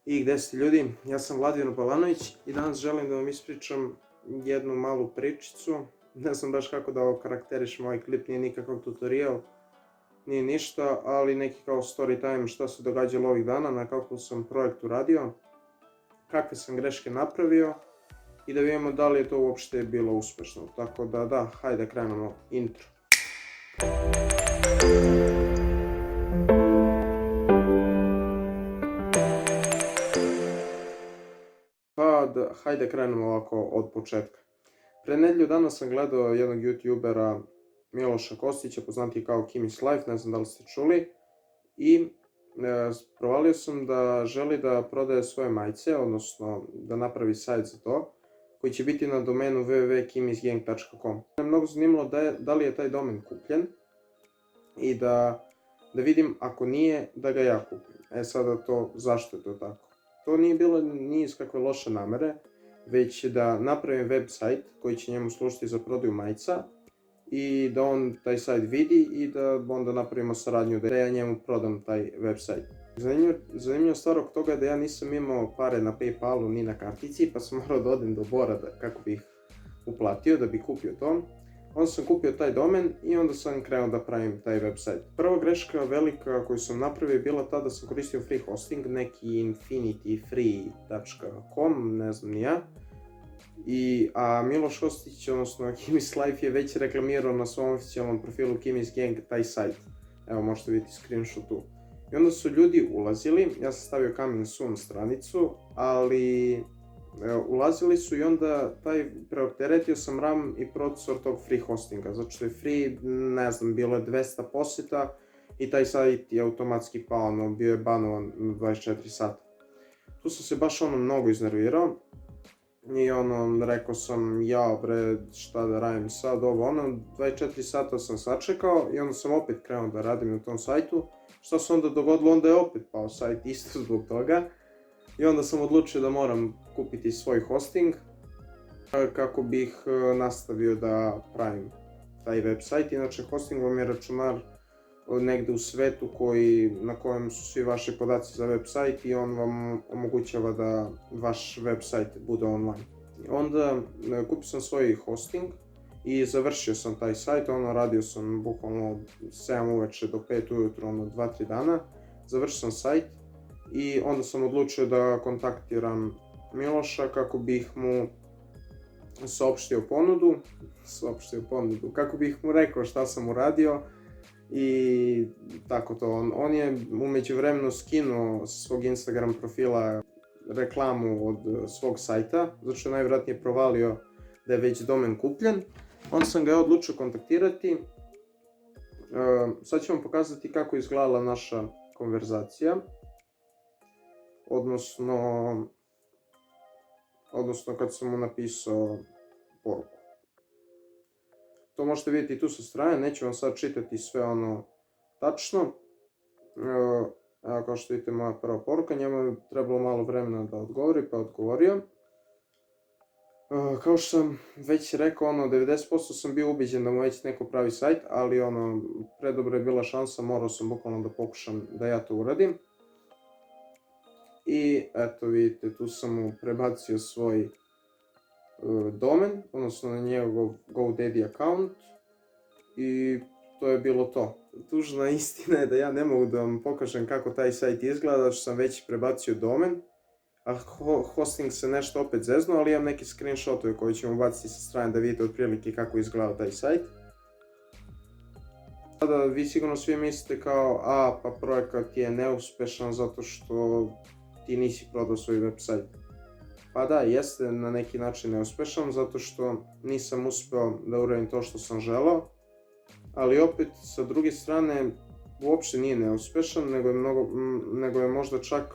I gde ste ljudi, ja sam Vladimir Balanović i danas želim da vam ispričam jednu malu pričicu. Ne znam baš kako da okarakterišem ovaj klip, nije nikakav tutorial, nije ništa, ali neki kao story time šta se događalo ovih dana, na kakvom sam projektu radio, kakve sam greške napravio i da vidimo da li je to uopšte bilo uspešno. Tako da, hajde krenemo intro. Hajde krenemo ovako od početka. Pre nedelju dana sam gledao jednog youtubera Miloša Kostića, poznatiji kao Kimi's Life, ne znam da li ste čuli, i provalio sam da želi da prodaje svoje majice, odnosno da napravi sajt za to, koji će biti na domenu www.kimisgang.com. Me je mnogo zanimalo da li je taj domen kupljen i da vidim ako nije da ga ja kupim. Sada to, zašto je to tako? To nije bilo ni iz kakve loše namere, već da napravim web sajt koji će njemu služiti za prodaju majica i da on taj sajt vidi i da onda napravimo saradnju da ja njemu prodam taj web sajt. Zanimljiva stvar oko toga je da ja nisam imao pare na PayPalu ni na kartici, pa sam morao da odem do Bora kako bih uplatio, da bih kupio to. Onda sam kupio taj domen i onda sam krenuo da pravim taj web sajt. Prva greška velika koju sam napravio je bila ta da sam koristio free hosting, neki infinityfree.com, ne znam ni ja. A Miloš Kostić, odnosno Kimi's Life, je već reklamirao na svom oficijalnom profilu Kimi's Gang taj sajt. Evo, možete vidjeti screenshot tu. I onda su ljudi ulazili, ja sam stavio coming soon stranicu, ali ulazili su i onda preopteretio sam RAM i procesor tog free hostinga, zato što je free, ne znam, bilo je 200 posjeta i taj sajt je automatski pao, bio je banovan 24 sata. Tu sam se baš mnogo iznervirao i rekao sam, jao bre, šta da radim sad, 24 sata sam sačekao i onda sam opet krenuo da radim na tom sajtu. Šta se onda dogodilo, onda je opet pao sajt isto zbog toga. I onda sam odlučio da moram kupiti svoj hosting kako bih nastavio da pravim taj web sajt. Inače, hosting vam je računar negde u svetu na kojem su svi vaši podaci za web sajt i on vam omogućava da vaš web sajt bude online. Onda kupio sam svoj hosting i završio sam taj sajt, radio sam bukvalno od 7 uveče do 5 ujutro, 2-3 dana. Završio sam sajt i onda sam odlučio da kontaktiram Miloša kako bih mu saopštio ponudu, kako bih mu rekao šta sam uradio i tako to. On je u međuvremenu skinuo sa svog Instagram profila reklamu od svog sajta, zato što je najvjerojatnije provalio da je već domen kupljen. Onda sam ga odlučio kontaktirati. Sad ću vam pokazati kako je izgledala naša konverzacija, odnosno kad sam mu napisao poruku. To možete vidjeti tu sa strane, neću vam sad čitati sve tačno. Evo, kao što vidite, moja prva poruka, njemu je trebalo malo vremena da odgovori, pa je odgovorio. Kao što sam već rekao, 90% sam bio ubeđen da mu već neko pravi sajt, ali predobra je bila šansa, morao sam bukvalno da pokušam da ja to uradim. I eto vidite, tu sam mu prebacio svoj domen, odnosno na njegov GoDaddy account i to je bilo to. Tužna istina je da ja ne mogu da vam pokažem kako taj sajt izgleda, što sam već prebacio domen, a hosting se nešto opet zeznuo, ali imam neke screenshotove koje ćemo baciti sa strane da vidite otprilike kako izgleda taj sajt. Sada vi sigurno svi mislite kao, pa projekat je neuspešan zato što ti nisi prodao svoj web sajt. Pa da, jeste na neki način neuspešan zato što nisam uspeo da uradim to što sam želeo, ali opet sa druge strane uopšte nije neuspešan, nego je možda čak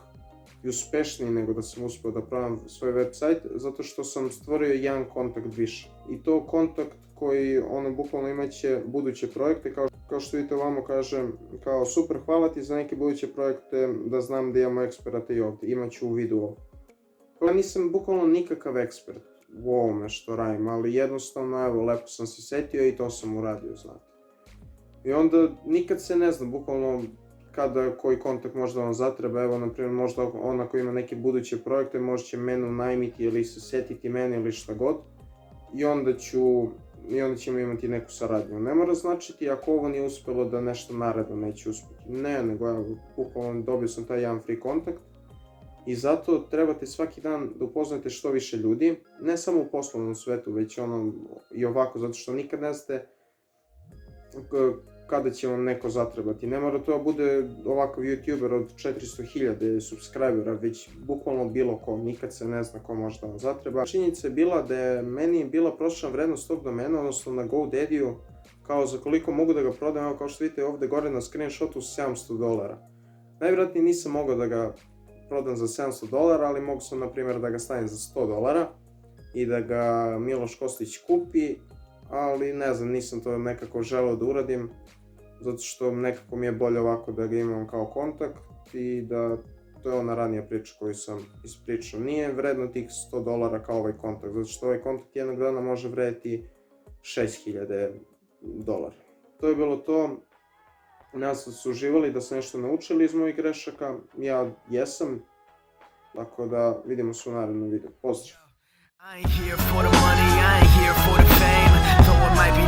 i uspešniji nego da sam uspeo da pravim svoj web sajt, zato što sam stvorio jedan kontakt više. I to kontakt koji bukvalno imaće buduće projekte, kao što vidite ovamo kažem, kao super, hvala ti za neke buduće projekte, da znam da imamo eksperata i ovdje, imaću u vidu ovo. Ja nisam bukvalno nikakav ekspert u ovome što radim, ali jednostavno, evo, lepo sam se setio i to sam uradio, znate. I onda nikad se ne zna, bukvalno kada koji kontakt možda vam zatreba, evo, na primjer, možda ona koja ima neke buduće projekte, možda će mene unajmiti ili se setiti mene ili šta god, i onda ćemo imati neku saradnju. Ne mora značiti ako ovo nije uspelo da nešto naredno neće uspjeti. Ne, nego evo, bukvalno dobio sam taj jedan free kontakt i zato trebate svaki dan da upoznate što više ljudi, ne samo u poslovnom svetu, već i ovako, zato što nikad ne znate kada će vam neko zatrebati. Ne mora to bude ovakav youtuber od 400.000 subscribera, već bukvalno bilo ko, nikad se ne zna ko može da vam zatreba. Činjenica je bila da je meni bila prosječna vrednost tog domena, odnosno na GoDaddy-u, kao za koliko mogu da ga prodam, evo kao što vidite ovdje gore na screenshotu, $700. Najvjerojatnije nisam mogao da ga prodam za $700, ali mogu sam, na primjer, da ga stavim za $100 i da ga Miloš Kostić kupi, ali ne znam, nisam to nekako želeo da uradim, zato što nekako mi je bolje ovako da ga imam kao kontakt i da to je ona ranija priča koju sam ispričao. Nije vredno tih $100 kao ovaj kontakt, zato što ovaj kontakt jednog dana može vrediti $6.000. To je bilo to. Nadam se da su uživali, da su nešto naučili iz mojih grešaka. Ja jesam, tako da vidimo se u narednom videu. Pozdrav! I ain't here for the money, I ain't here for the fame. Though it might be